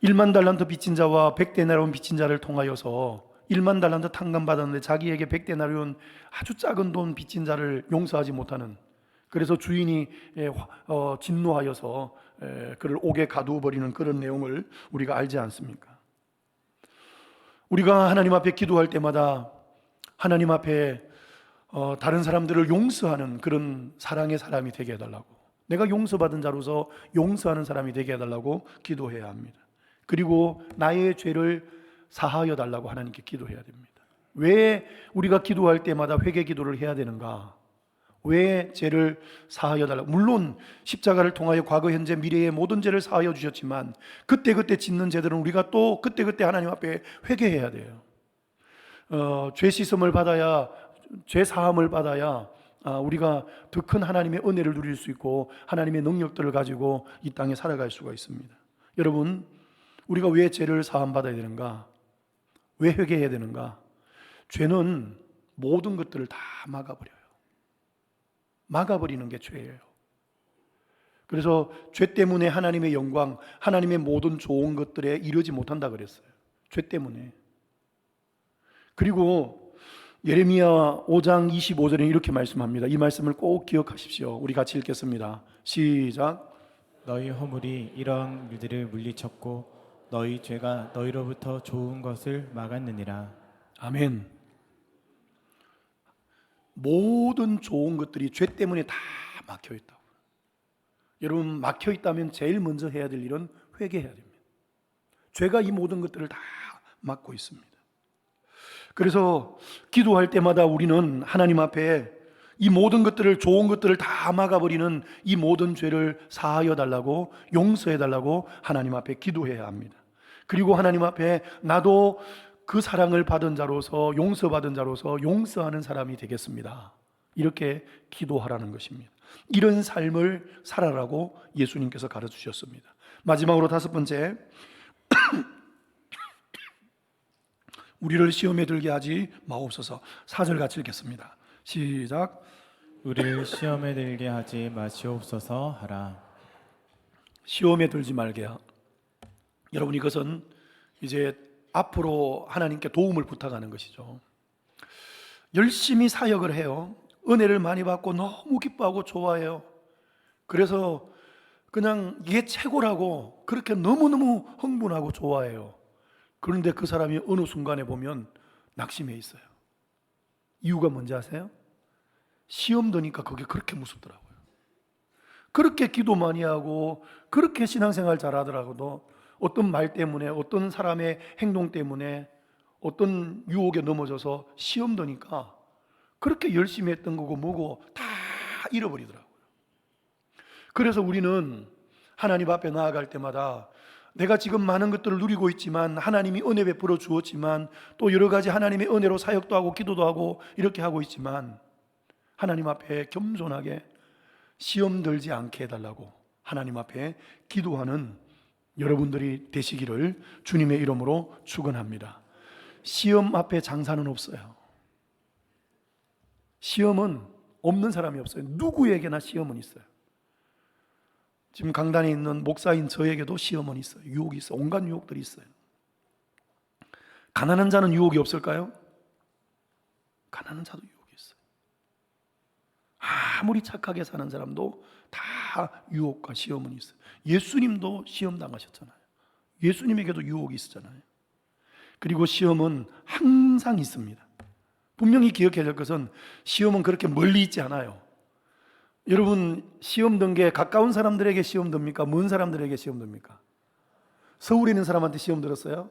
1만 달란트 빚진 자와 100데나리온 빚진 자를 통하여서 1만 달란트 탕감받았는데 자기에게 100데나리온 아주 작은 돈 빚진 자를 용서하지 못하는, 그래서 주인이 진노하여서 그를 옥에 가두어버리는 그런 내용을 우리가 알지 않습니까? 우리가 하나님 앞에 기도할 때마다 하나님 앞에 다른 사람들을 용서하는 그런 사랑의 사람이 되게 해달라고, 내가 용서받은 자로서 용서하는 사람이 되게 해달라고 기도해야 합니다. 그리고 나의 죄를 사하여 달라고 하나님께 기도해야 됩니다. 왜 우리가 기도할 때마다 회개 기도를 해야 되는가? 왜 죄를 사하여 달라고? 물론 십자가를 통하여 과거, 현재, 미래의 모든 죄를 사하여 주셨지만 그때그때 짓는 죄들은 우리가 또 그때그때 하나님 앞에 회개해야 돼요. 죄 씻음을 받아야, 죄 사함을 받아야 우리가 더 큰 하나님의 은혜를 누릴 수 있고 하나님의 능력들을 가지고 이 땅에 살아갈 수가 있습니다. 여러분, 우리가 왜 죄를 사함 받아야 되는가? 왜 회개해야 되는가? 죄는 모든 것들을 다 막아버려요. 막아버리는 게 죄예요. 그래서 죄 때문에 하나님의 영광, 하나님의 모든 좋은 것들에 이르지 못한다 그랬어요. 죄 때문에. 그리고 예레미야 5장 25절에 이렇게 말씀합니다. 이 말씀을 꼭 기억하십시오. 우리 같이 읽겠습니다. 시작. 너희 허물이 이런 일들을 물리쳤고 너희 죄가 너희로부터 좋은 것을 막았느니라. 아멘. 모든 좋은 것들이 죄 때문에 다 막혀 있다고. 여러분, 막혀 있다면 제일 먼저 해야 될 일은 회개해야 됩니다. 죄가 이 모든 것들을 다 막고 있습니다. 그래서 기도할 때마다 우리는 하나님 앞에 이 모든 것들을, 좋은 것들을 다 막아버리는 이 모든 죄를 사하여 달라고, 용서해 달라고 하나님 앞에 기도해야 합니다. 그리고 하나님 앞에 나도 그 사랑을 받은 자로서, 용서받은 자로서 용서하는 사람이 되겠습니다. 이렇게 기도하라는 것입니다. 이런 삶을 살아라고 예수님께서 가르치셨습니다. 마지막으로 5번째, 우리를 시험에 들게 하지 마옵소서. 4절 같이 읽겠습니다. 시작. 우리를 시험에 들게 하지 마시옵소서 하라. 시험에 들지 말게. 여러분, 이것은 이제 앞으로 하나님께 도움을 부탁하는 것이죠. 열심히 사역을 해요. 은혜를 많이 받고 너무 기뻐하고 좋아해요. 그래서 그냥 이게 최고라고 그렇게 너무너무 흥분하고 좋아해요. 그런데 그 사람이 어느 순간에 보면 낙심해 있어요. 이유가 뭔지 아세요? 시험 드니까 그게 그렇게 무섭더라고요. 그렇게 기도 많이 하고 그렇게 신앙생활 잘하더라고도 어떤 말 때문에, 어떤 사람의 행동 때문에, 어떤 유혹에 넘어져서 시험 드니까 그렇게 열심히 했던 거고 뭐고 다 잃어버리더라고요. 그래서 우리는 하나님 앞에 나아갈 때마다 내가 지금 많은 것들을 누리고 있지만, 하나님이 은혜 베풀어 주었지만, 또 여러 가지 하나님의 은혜로 사역도 하고 기도도 하고 이렇게 하고 있지만, 하나님 앞에 겸손하게 시험 들지 않게 해달라고 하나님 앞에 기도하는 여러분들이 되시기를 주님의 이름으로 축원합니다. 시험 앞에 장사는 없어요. 시험은 없는 사람이 없어요. 누구에게나 시험은 있어요. 지금 강단에 있는 목사인 저에게도 시험은 있어요. 유혹이 있어요. 온갖 유혹들이 있어요. 가난한 자는 유혹이 없을까요? 가난한 자도 유혹이 있어요. 아무리 착하게 사는 사람도 다 유혹과 시험은 있어요. 예수님도 시험 당하셨잖아요. 예수님에게도 유혹이 있었잖아요. 그리고 시험은 항상 있습니다. 분명히 기억해야 될 것은 시험은 그렇게 멀리 있지 않아요. 여러분, 시험 든 게 가까운 사람들에게 시험 듭니까? 먼 사람들에게 시험 듭니까? 서울에 있는 사람한테 시험 들었어요?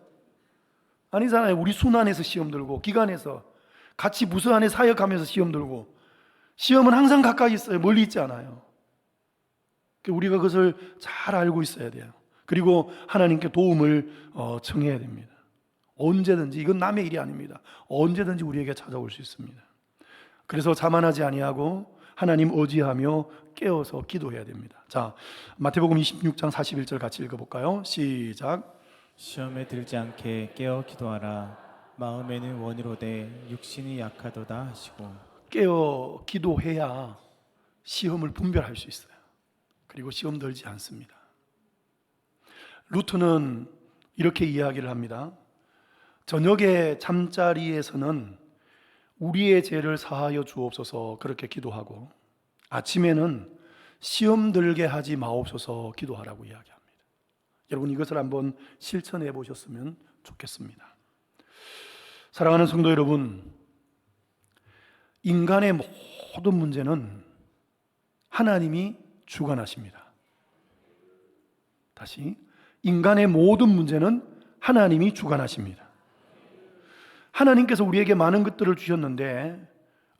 아니잖아요. 우리 순환에서 시험 들고, 기관에서 같이 부서 안에 사역하면서 시험 들고, 시험은 항상 가까이 있어요. 멀리 있지 않아요. 우리가 그것을 잘 알고 있어야 돼요. 그리고 하나님께 도움을 청해야 됩니다. 언제든지, 이건 남의 일이 아닙니다. 언제든지 우리에게 찾아올 수 있습니다. 그래서 자만하지 아니하고 하나님 의지하며 깨어서 기도해야 됩니다. 자, 마태복음 26장 41절 같이 읽어볼까요? 시작. 시험에 들지 않게 깨어 기도하라. 마음에는 원이로되 육신이 약하도다 하시고. 깨어 기도해야 시험을 분별할 수 있어요. 그리고 시험 들지 않습니다. 루트는 이렇게 이야기를 합니다. 저녁에 잠자리에서는 우리의 죄를 사하여 주옵소서 그렇게 기도하고, 아침에는 시험 들게 하지 마옵소서 기도하라고 이야기합니다. 여러분, 이것을 한번 실천해 보셨으면 좋겠습니다. 사랑하는 성도 여러분, 인간의 모든 문제는 하나님이 주관하십니다. 다시, 인간의 모든 문제는 하나님이 주관하십니다. 하나님께서 우리에게 많은 것들을 주셨는데,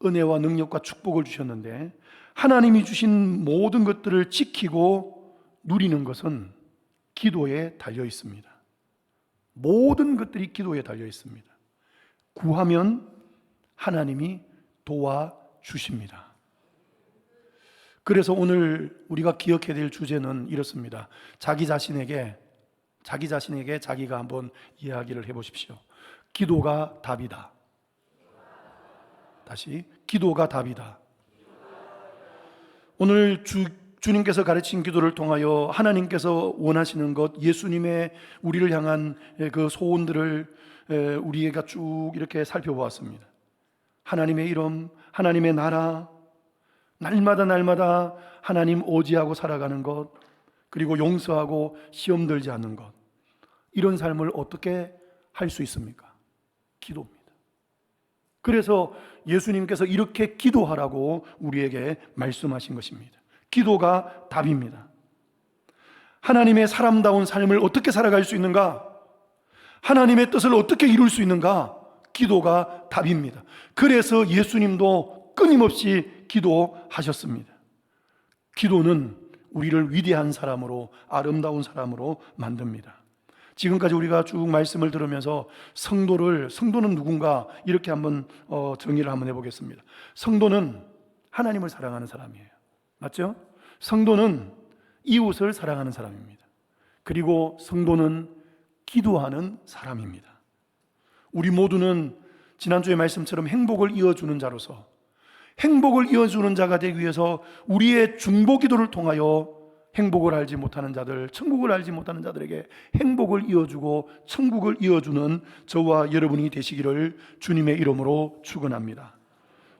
은혜와 능력과 축복을 주셨는데, 하나님이 주신 모든 것들을 지키고 누리는 것은 기도에 달려 있습니다. 모든 것들이 기도에 달려 있습니다. 구하면 하나님이 도와주십니다. 그래서 오늘 우리가 기억해야 될 주제는 이렇습니다. 자기 자신에게 자기가 한번 이야기를 해보십시오. 기도가 답이다. 다시, 기도가 답이다. 오늘 주님께서 가르친 기도를 통하여 하나님께서 원하시는 것, 예수님의 우리를 향한 그 소원들을 우리가 쭉 이렇게 살펴보았습니다. 하나님의 이름, 하나님의 나라, 날마다 하나님 의지하고 살아가는 것, 그리고 용서하고 시험 들지 않는 것, 이런 삶을 어떻게 할 수 있습니까? 기도입니다. 그래서 예수님께서 이렇게 기도하라고 우리에게 말씀하신 것입니다. 기도가 답입니다. 하나님의 사람다운 삶을 어떻게 살아갈 수 있는가? 하나님의 뜻을 어떻게 이룰 수 있는가? 기도가 답입니다. 그래서 예수님도 끊임없이 기도하셨습니다. 기도는 우리를 위대한 사람으로, 아름다운 사람으로 만듭니다. 지금까지 우리가 쭉 말씀을 들으면서 성도는 누군가 이렇게 한번 정의를 한번 해보겠습니다. 성도는 하나님을 사랑하는 사람이에요. 맞죠? 성도는 이웃을 사랑하는 사람입니다. 그리고 성도는 기도하는 사람입니다. 우리 모두는 지난주의 말씀처럼 행복을 이어주는 자로서, 행복을 이어주는 자가 되기 위해서 우리의 중보기도를 통하여 행복을 알지 못하는 자들, 천국을 알지 못하는 자들에게 행복을 이어주고 천국을 이어주는 저와 여러분이 되시기를 주님의 이름으로 축원합니다.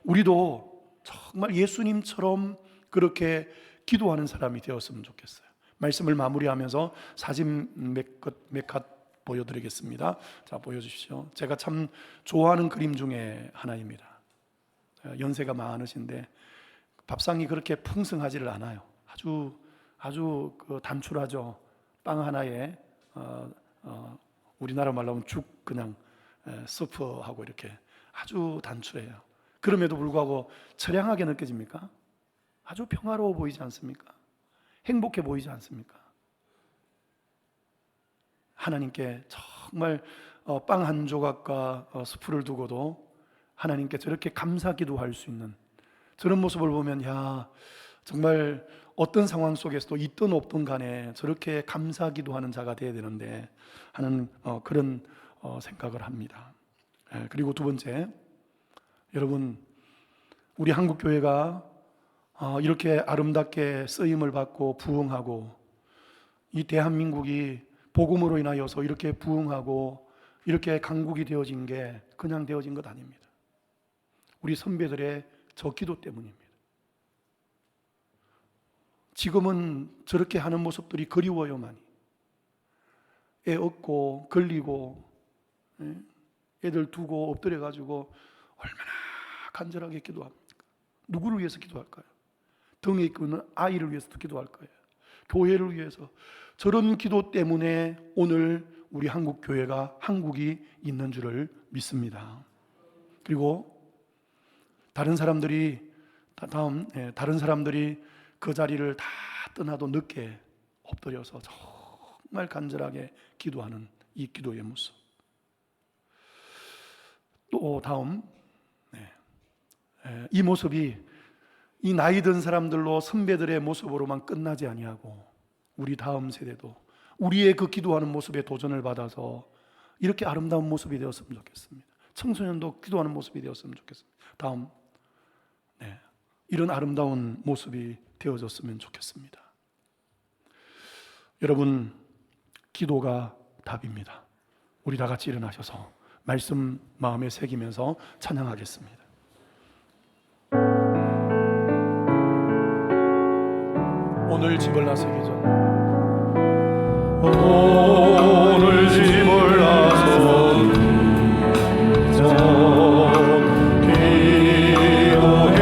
우리도 정말 예수님처럼 그렇게 기도하는 사람이 되었으면 좋겠어요. 말씀을 마무리하면서 사진 몇 컷 보여드리겠습니다. 자, 보여주십시오. 제가 참 좋아하는 그림 중에 하나입니다. 연세가 많으신데 밥상이 그렇게 풍성하지를 않아요. 아주 단출하죠. 빵 하나에 우리나라 말로 하면 죽 그냥 스프하고 이렇게 아주 단출해요. 그럼에도 불구하고 처량하게 느껴집니까? 아주 평화로워 보이지 않습니까? 행복해 보이지 않습니까? 하나님께 정말 빵 한 조각과 스프를 두고도 하나님께 저렇게 감사 기도할 수 있는 저런 모습을 보면, 야, 정말 어떤 상황 속에서도 있든 없든 간에 저렇게 감사 기도하는 자가 되어야 되는데 하는 그런 생각을 합니다. 그리고 두 번째, 여러분, 우리 한국교회가 이렇게 아름답게 쓰임을 받고 부흥하고, 이 대한민국이 복음으로 인하여서 이렇게 부흥하고 이렇게 강국이 되어진 게 그냥 되어진 것 아닙니다. 우리 선배들의 저 기도 때문입니다. 지금은 저렇게 하는 모습들이 그리워요. 많이 애 얻고 걸리고 애들 두고 엎드려 가지고 얼마나 간절하게 기도합니까? 누구를 위해서 기도할까요? 등에 있는 아이를 위해서도 기도할 거예요. 교회를 위해서. 저런 기도 때문에 오늘 우리 한국 교회가 한국이 있는 줄을 믿습니다. 그리고 다른 사람들이 그 자리를 다 떠나도 늦게 엎드려서 정말 간절하게 기도하는 이 기도의 모습. 또 다음, 이 모습이 이 나이 든 사람들로 선배들의 모습으로만 끝나지 아니하고 우리 다음 세대도 우리의 그 기도하는 모습에 도전을 받아서 이렇게 아름다운 모습이 되었으면 좋겠습니다. 청소년도 기도하는 모습이 되었으면 좋겠습니다. 다음, 이런 아름다운 모습이 되어졌으면 좋겠습니다. 여러분, 기도가 답입니다. 우리 다 같이 일어나셔서 말씀 마음에 새기면서 찬양하겠습니다. 오늘 집을 나서기 전 오늘 집을 나서기 전 기도했나요?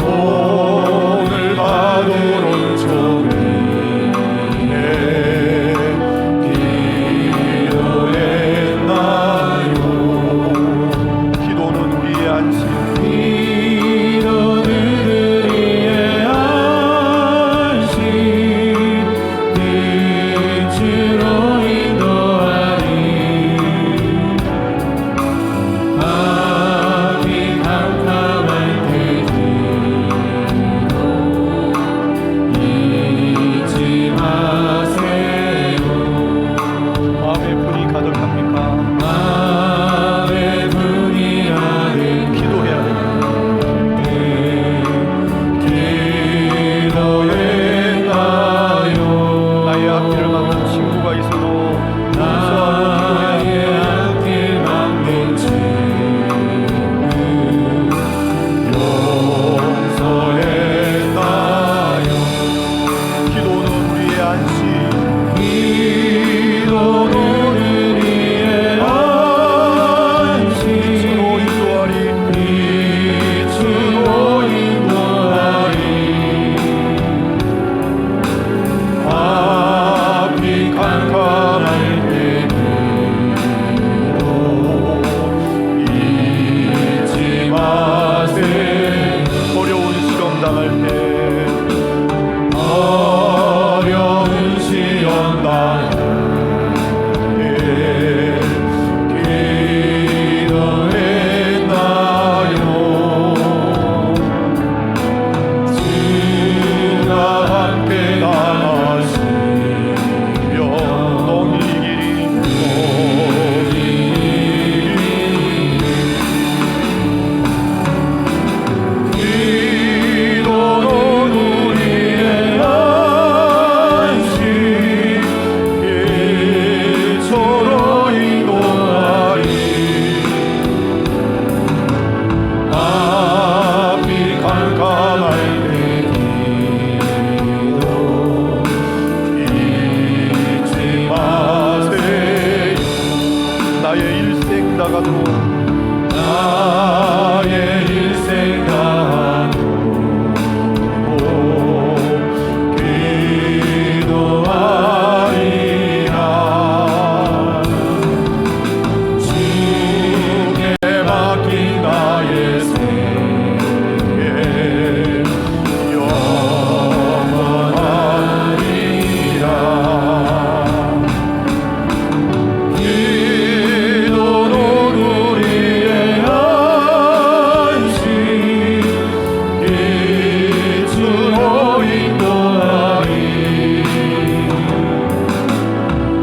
오늘 받으러 종이네 기도했나요? 기도는 우리의 안식, 마음의 분이 가득합니까? 마음의 분이 아는 기도해야 됩니다. 기도했나요? 나의 앞길을 막는 친구가 있어도 나의 앞길 막는 친구 용서했나요? 기도는 우리의 안식, 기도는 우리의 안식 빛으로 인도하리. 빛으로 인도하리 앞이 캄캄할 때도 잊지 마세요. 어려운 시험 당할 때 어려운 시험 당할 때 기도했나요? 주가 함께 나가시며 너희 길이 기도는 우리의 안식 빛으로 인도하리 앞이 캄캄할 때도 잊지 마세요. 나의 일생 나가도 나의 일생 다하고 기도하리라 주께 맡긴 나의 생애 영원하리라 기도는 우리의 안식 빛으로 인도하리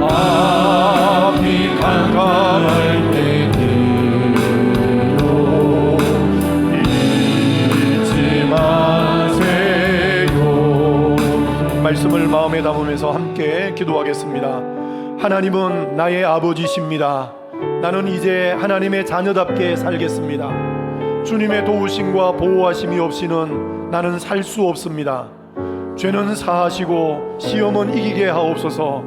앞이 캄캄할 때도 잊지 마세요. 말씀을 마음에 담으면서 함께 기도하겠습니다. 하나님은 나의 아버지십니다. 나는 이제 하나님의 자녀답게 살겠습니다. 주님의 도우심과 보호하심이 없이는 나는 살 수 없습니다. 죄는 사하시고 시험은 이기게 하옵소서.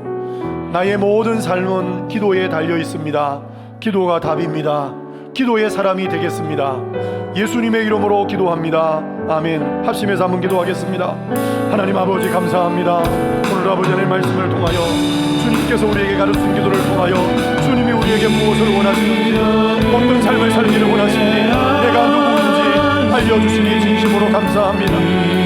나의 모든 삶은 기도에 달려 있습니다. 기도가 답입니다. 기도의 사람이 되겠습니다. 예수님의 이름으로 기도합니다. 아멘. 합심해서 한번 기도하겠습니다. 하나님 아버지 감사합니다. 오늘 아버지 하나님의 말씀을 통하여 주님께서 우리에게 가르친 기도를 통하여 주님이 우리에게 무엇을 원하시는지, 어떤 삶을 살기를 원하시는지, 내가 누구인지 알려주시니 진심으로 감사합니다.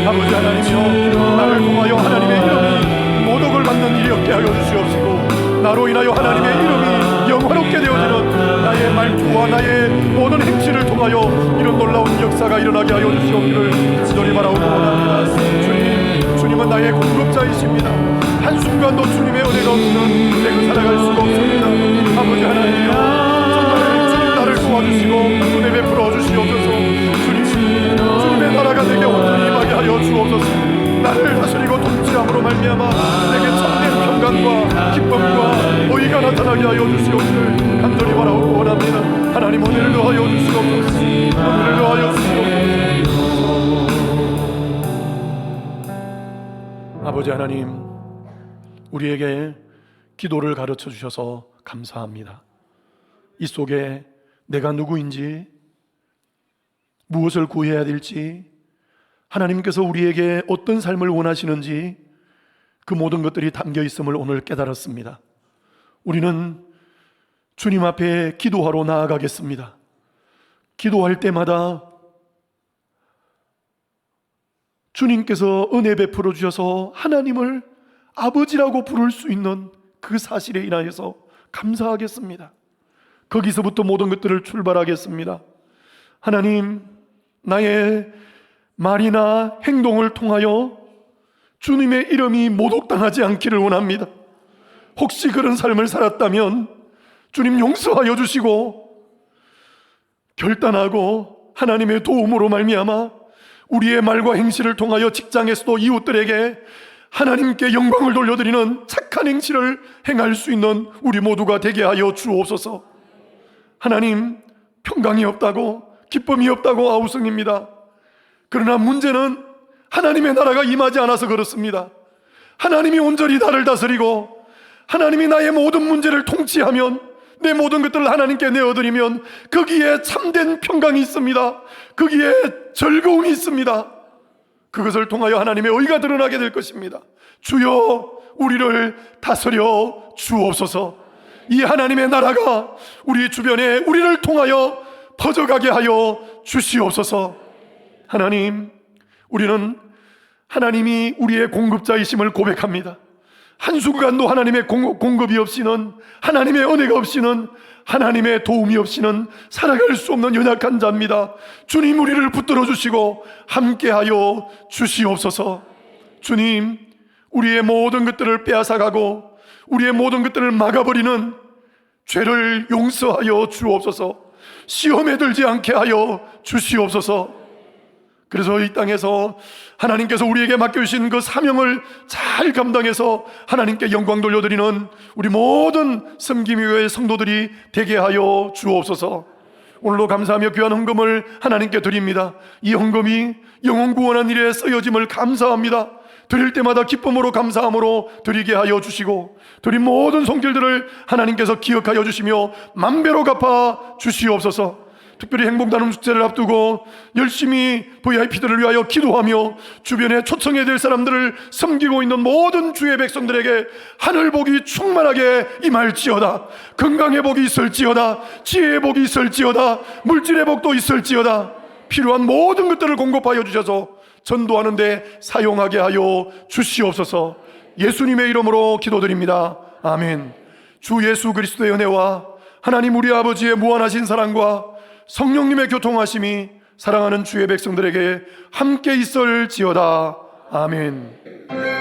아버지 하나님이여, 나를 통하여 하나님의 이름이 모독을 받는 일이 없게 하여 주시옵시고, 나로 인하여 하나님의 이름이 영화롭게 되어지는 나의 말투와 나의 모든 행실을 통하여 이런 놀라운 역사가 일어나게 하여 주시옵기를 간절히 바라고 원합니다. 주님은 나의 공급자이십니다. 한순간도 주님의 은혜가 없이는 내가 살아갈 수가 없습니다. 아버지 하나님이여, 정말 주님 나를 도와주시고 은혜 베풀어 주시옵소서. 주님의 나라가 내게 온전히 임하게 하여 주옵소서. 나를 다스리고 통치함으로 말미암아 내게 참된 평강과 기쁨과 의가 나타나게 하여 주시옵기를 간절히 바라고 원합니다. 하나님 은혜를 더하여 주시옵소서. 은혜를 더하여 주시옵소서. 아버지 하나님, 우리에게 기도를 가르쳐 주셔서 감사합니다. 이 속에 내가 누구인지, 무엇을 구해야 될지, 하나님께서 우리에게 어떤 삶을 원하시는지 그 모든 것들이 담겨 있음을 오늘 깨달았습니다. 우리는 주님 앞에 기도하러 나아가겠습니다. 기도할 때마다 주님께서 은혜 베풀어 주셔서 하나님을 아버지라고 부를 수 있는 그 사실에 인하여서 감사하겠습니다. 거기서부터 모든 것들을 출발하겠습니다. 하나님, 나의 말이나 행동을 통하여 주님의 이름이 모독당하지 않기를 원합니다. 혹시 그런 삶을 살았다면 주님 용서하여 주시고, 결단하고 하나님의 도움으로 말미암아 우리의 말과 행실을 통하여 직장에서도 이웃들에게 하나님께 영광을 돌려드리는 착한 행실을 행할 수 있는 우리 모두가 되게 하여 주옵소서. 하나님, 평강이 없다고, 기쁨이 없다고 아우성입니다. 그러나 문제는 하나님의 나라가 임하지 않아서 그렇습니다. 하나님이 온전히 나를 다스리고 하나님이 나의 모든 문제를 통치하면, 내 모든 것들을 하나님께 내어드리면 거기에 참된 평강이 있습니다. 거기에 즐거움이 있습니다. 그것을 통하여 하나님의 의가 드러나게 될 것입니다. 주여, 우리를 다스려 주옵소서. 이 하나님의 나라가 우리 주변에 우리를 통하여 퍼져가게 하여 주시옵소서. 하나님, 우리는 하나님이 우리의 공급자이심을 고백합니다. 한순간도 하나님의 공급이 없이는, 하나님의 은혜가 없이는, 하나님의 도움이 없이는 살아갈 수 없는 연약한 자입니다. 주님, 우리를 붙들어 주시고 함께하여 주시옵소서. 주님, 우리의 모든 것들을 빼앗아가고 우리의 모든 것들을 막아버리는 죄를 용서하여 주옵소서. 시험에 들지 않게 하여 주시옵소서. 그래서 이 땅에서 하나님께서 우리에게 맡겨주신 그 사명을 잘 감당해서 하나님께 영광 돌려드리는 우리 모든 섬김교회 성도들이 되게 하여 주옵소서. 오늘도 감사하며 귀한 헌금을 하나님께 드립니다. 이 헌금이 영혼 구원한 일에 쓰여짐을 감사합니다. 드릴 때마다 기쁨으로 감사함으로 드리게 하여 주시고, 드린 모든 손길들을 하나님께서 기억하여 주시며 만배로 갚아 주시옵소서. 특별히 행복나눔 축제를 앞두고 열심히 VIP들을 위하여 기도하며 주변에 초청해야 될 사람들을 섬기고 있는 모든 주의 백성들에게 하늘 복이 충만하게 임할지어다. 건강의 복이 있을지어다. 지혜의 복이 있을지어다. 물질의 복도 있을지어다. 필요한 모든 것들을 공급하여 주셔서 전도하는 데 사용하게 하여 주시옵소서. 예수님의 이름으로 기도드립니다. 아멘. 주 예수 그리스도의 은혜와 하나님 우리 아버지의 무한하신 사랑과 성령님의 교통하심이 사랑하는 주의 백성들에게 함께 있을지어다. 아멘.